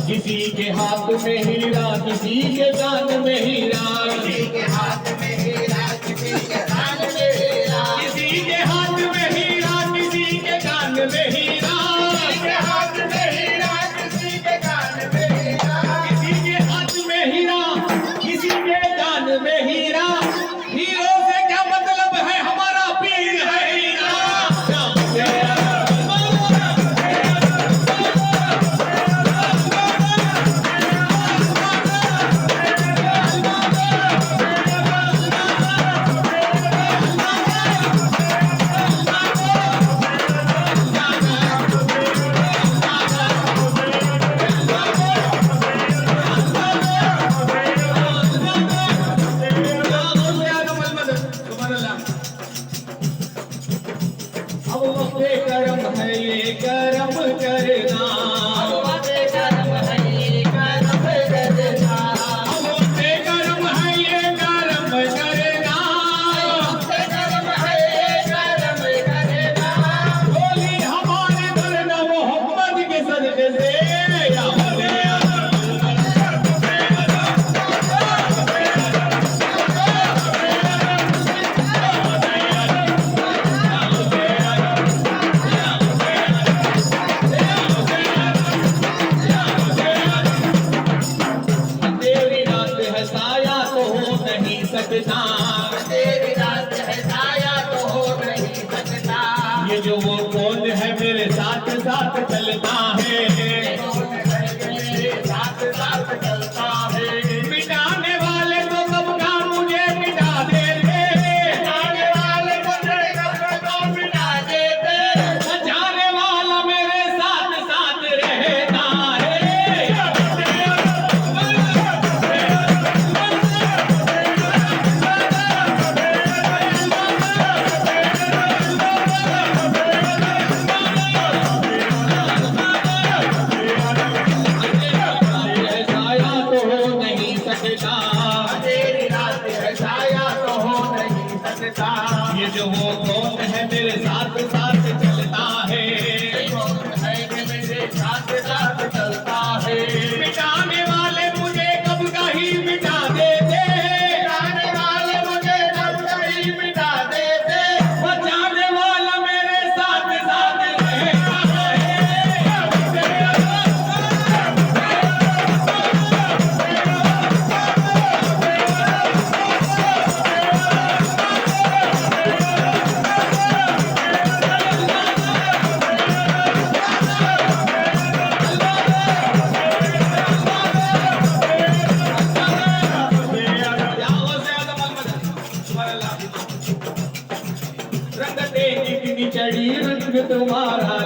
किसी के हाथ में हीरा, किसी के कान में हीरा, किसी के हाथ में हीरा, किसी के कान में हीरा, किसी के हाथ में हीरा, किसी के कान में हीरा, किसी के हाथ में हीरा, किसी के कान में हीरा, किसी के हाथ में हीरा, किसी के कान में हीरा। हीरो से क्या मतलब है, हमारा पीर है हीरा। अब वक्त कर्म है ये कर्म करना, अब वक्त कर्म है ये कर्म करना, अब वक्त कर्म है ये कर्म करना। वक्त कर्म है ये कर्म करना। बोली हमारे दर मोहम्मद के सदके से या बोले तेरी रात है साया तो हो नहीं सकता, तेरी रात है साया तो हो नहीं सकता, ये जो वो कौन है मेरे साथ साथ चलता है, मेरे साथ साथ चलता है। मिटाने वाले तो कब का मुझे मिटा देते, जाने वाले मुझे कब को मिटा देते, बचाने वाला मेरे साथ साथ रहता है। साया तो हो नहीं सकता, तेरी रात है साया तो हो नहीं सकता, ये जो वो कौन है मेरे साथ साथ चलता है, कौन है कि मेरे साथ साथ चलता है। मिटाने वाले मुझे कब का ही मिटा देते, जाने वाले मुझे कब कहीं मिटा देते, बचाने वाला मेरे साथ साथ रहता है। रंग तेरी कितनी चढ़ी रंग तुम्हारा